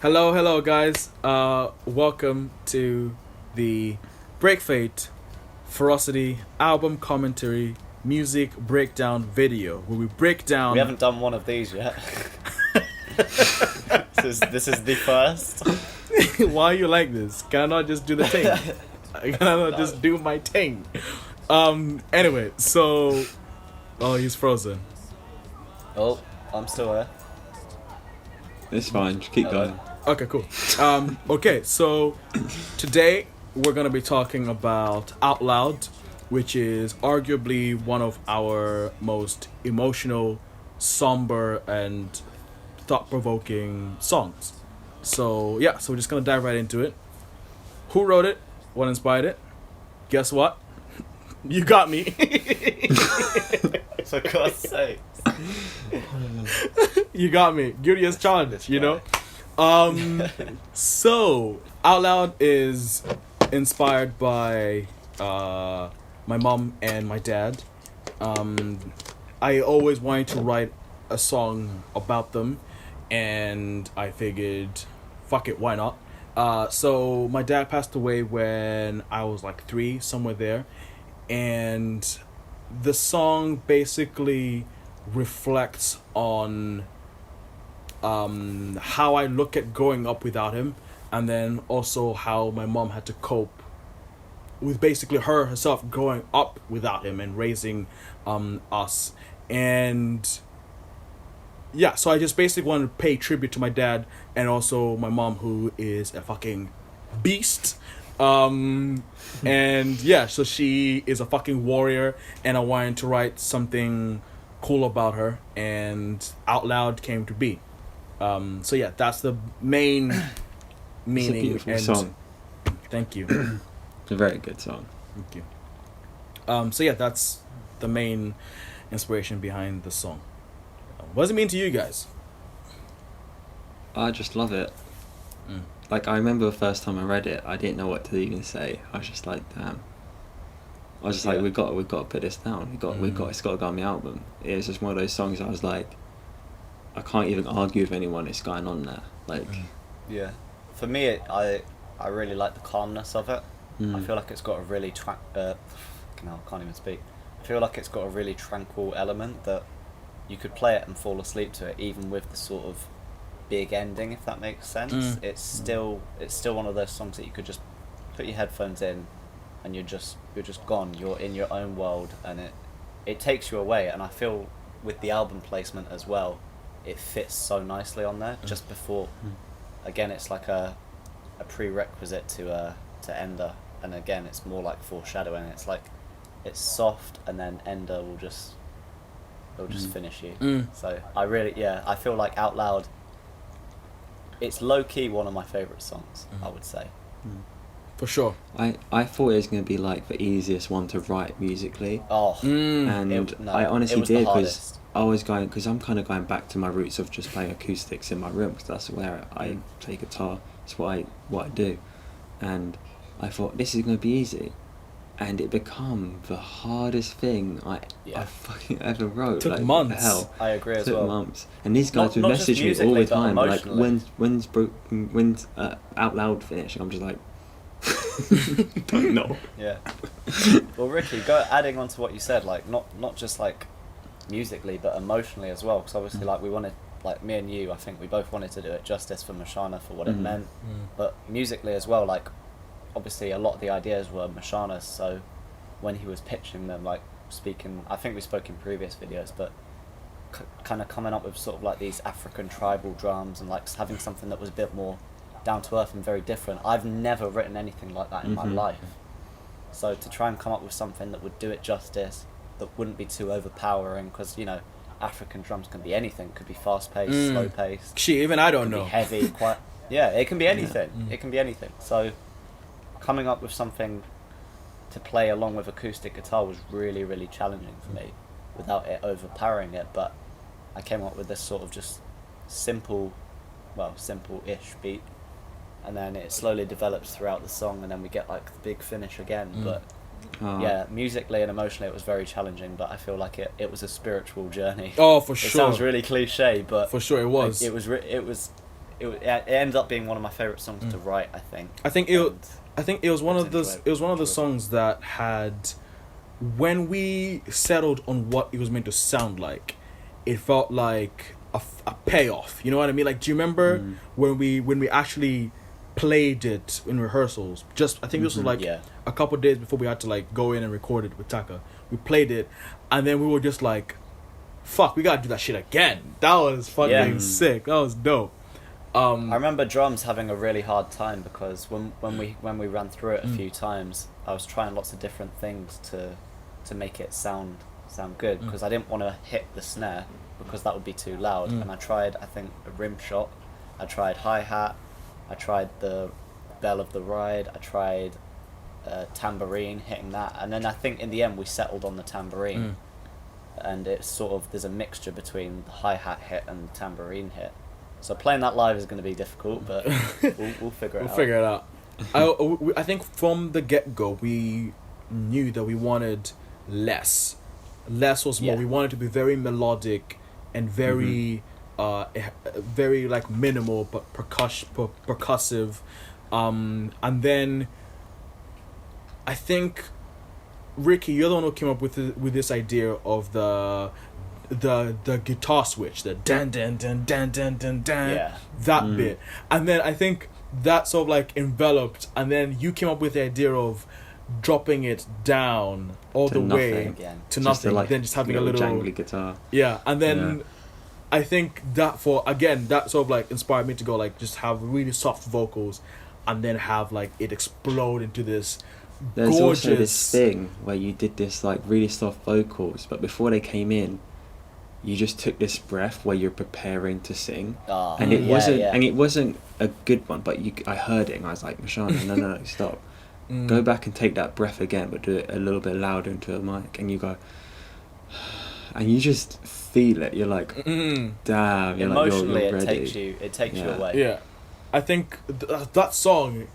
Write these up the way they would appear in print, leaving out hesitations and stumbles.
Hello, guys. Welcome to the Break Fate Ferocity album commentary music breakdown video, where we break down. We haven't done one of these yet. this is the first. Why are you like this? Can I not just do the thing? Can I not just do my thing? Anyway, so. Oh, he's frozen. Oh, I'm still here. It's fine, just keep going. Okay, cool. Okay, so today we're going to be talking about Out Loud, which is arguably one of our most emotional, somber, and thought-provoking songs. So, yeah, so we're just going to dive right into it. Who wrote it? What inspired it? Guess what? You got me. For God's sake. You got me. Guilty as charged, you know? So, Out Loud is inspired by my mom and my dad. I always wanted to write a song about them, and I figured, fuck it, why not? So my dad passed away when I was like 3, somewhere there, and the song basically reflects on how I look at growing up without him, and then also how my mom had to cope with basically herself growing up without him and raising us. And yeah, so I just basically wanted to pay tribute to my dad and also my mom, who is a fucking beast. And yeah, so she is a fucking warrior, and I wanted to write something cool about her, and Out Loud came to be. So yeah, that's the main meaning. It's a beautiful song. Thank you. It's a very good song. Thank you. So yeah, that's the main inspiration behind the song. What does it mean to you guys? I just love it. Like, I remember the first time I read it, I didn't know what to even say. I was just like, damn. I was just like, we've got to put this down. It's got to go on the album. It was just one of those songs I was like, I can't even argue with anyone. It's going on there. Like, Yeah. For me, I really like the calmness of it. I feel like it's got a really I can't even speak. I feel like it's got a really tranquil element that you could play it and fall asleep to it, even with the sort of big ending, if that makes sense. It's still one of those songs that you could just put your headphones in and you're just gone. You're in your own world, and it takes you away. And I feel with the album placement as well, it fits so nicely on there just before. Again, it's like a prerequisite to Ender, and again it's more like foreshadowing. It's like it's soft, and then Ender will just finish you. So I feel like Out Loud, it's low-key one of my favourite songs, I would say. For sure. I thought it was going to be like the easiest one to write musically. Oh, I honestly did, because because I'm kind of going back to my roots of just playing acoustics in my room, because that's where I play guitar. It's what I do, and I thought this is going to be easy, and it became the hardest thing I fucking ever wrote. Took like, months. What the hell? I agree as Took well. months, and these guys would Not just message me all the musically, but time, like emotionally. when's Out Loud finishing? I'm just like, don't know. Yeah. Well, Ricky, adding on to what you said, like not just like musically, but emotionally as well. Because obviously, like, we wanted, like, me and you, I think we both wanted to do it justice for Mashana for what it meant, but musically as well. Like, obviously, a lot of the ideas were Mashana's. So when he was pitching them, like speaking, I think we spoke in previous videos, but kind of coming up with sort of like these African tribal drums and like having something that was a bit more down to earth and very different. I've never written anything like that in my life. So to try and come up with something that would do it justice, that wouldn't be too overpowering, because, you know, African drums can be anything. Could be fast paced, slow paced. Shit, even I don't Can know. be heavy, quite. Yeah, it can be anything. It can be anything. So coming up with something to play along with acoustic guitar was really, really challenging for me, without it overpowering it. But I came up with this sort of just simple-ish beat, and then it slowly develops throughout the song, and then we get like the big finish again. But yeah, musically and emotionally it was very challenging, but I feel like it was a spiritual journey. Oh, for It sure. sounds really cliche, but For sure it was. it was it ended up being one of my favorite songs to write. I think. I think it was one of those. It was one of the songs that had, when we settled on what it was meant to sound like, it felt like a payoff. You know what I mean? Like, do you remember when we actually played it in rehearsals? I think this was like a couple of days before we had to like go in and record it with Taka. We played it, and then we were just like, "Fuck, we gotta do that shit again." That was fucking sick. That was dope. I remember drums having a really hard time because when we ran through it a few times, I was trying lots of different things to make it sound good, because I didn't want to hit the snare because that would be too loud. And I tried, I think, a rim shot, I tried hi-hat, I tried the bell of the ride, I tried tambourine, hitting that, and then I think in the end we settled on the tambourine. And it's sort of, there's a mixture between the hi-hat hit and the tambourine hit. So playing that live is going to be difficult, but we'll figure it out. We'll figure it out. I think from the get-go we knew that we wanted less. Less was more. We wanted to be very melodic and very very like minimal but percussive. And then I think, Ricky, you're the one who came up with this idea of the guitar switch, the dan dan dan dan dan dan dan, that bit, and then I think that sort of like enveloped, and then you came up with the idea of dropping it down all the way to nothing, like, then just having a little jangly guitar. Yeah, and then I think that that sort of like inspired me to go like just have really soft vocals, and then have like it explode into this. There's gorgeous... also this thing where you did this like really soft vocals, but before they came in, you just took this breath where you're preparing to sing, and it wasn't a good one. But I heard it and I was like, Mashana, no, stop. Go back and take that breath again, but do it a little bit louder into a mic, and you go, and you just feel it. You're like, damn. You're emotionally, like, you're ready. it takes you away. Yeah, I think that song,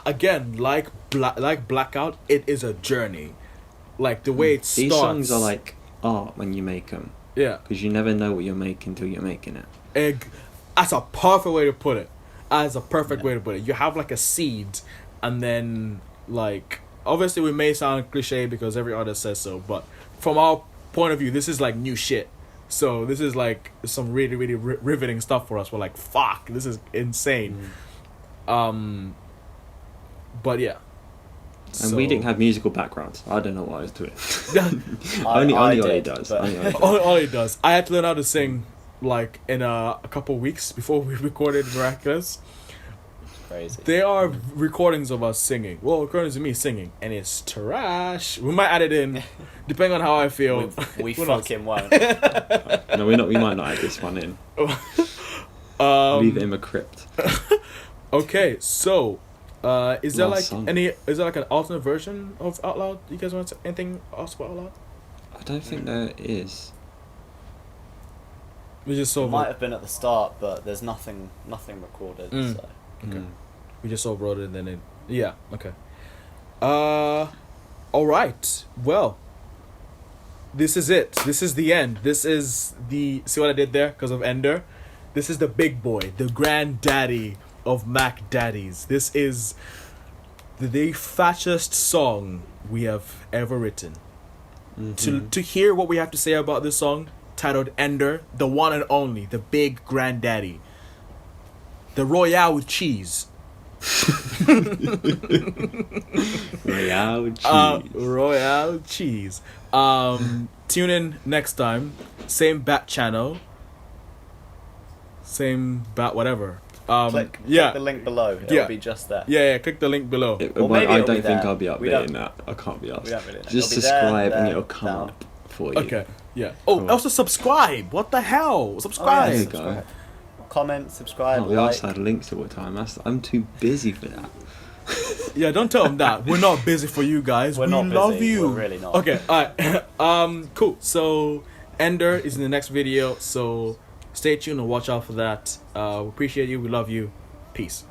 again, like Blackout, it is a journey. Like the way it starts. These songs are like art when you make them. Yeah, because you never know what you're making until you're making it. That's a perfect way to put it. As a perfect way to put it. You have like a seed, and then like obviously we may sound cliche because every artist says so, but from our point of view, this is like new shit. So this is like some really really riveting stuff for us. We're like, fuck, this is insane. But yeah. And we didn't have musical backgrounds. I don't know what I was doing. Only Ollie does. Ollie does. I had to learn how to sing like in a couple weeks before we recorded Miraculous. Crazy. There are recordings of us singing. Well, recordings of me singing, and it's trash. We might add it in, depending on how I feel. We fucking won't. No, we're not. We might not add this one in. Leave it in the crypt. Okay, so is there Last like song. is there like an alternate version of Out Loud? You guys want to say anything else about Out Loud? I don't think there is. We just It might have been at the start, but there's nothing recorded. So. Okay. We just all wrote it and then it... Yeah, okay. Alright. Well, this is it. This is the end. This is the... See what I did there? Because of Ender? This is the big boy. The granddaddy of Mac Daddies. This is the fattest song we have ever written. To hear what we have to say about this song, titled Ender, the one and only, the big granddaddy. The Royale with cheese. Royale cheese. Royale cheese. Tune in next time. Same bat channel. Same bat whatever. Click the link below. It'll be just there. Yeah, click the link below. I don't think I'll be updating that. I can't be asked. Really just subscribe and it'll come up for you. Okay, yeah. Oh, also subscribe. What the hell? Subscribe. There you go. Comment, subscribe, we like. also had links all the time. I'm too busy for that. Yeah, don't tell them that. We're not busy for you guys. We not love busy. you. We're really not. Okay, alright. Cool. So Ender is in the next video. So stay tuned and watch out for that. We appreciate you. We love you. Peace.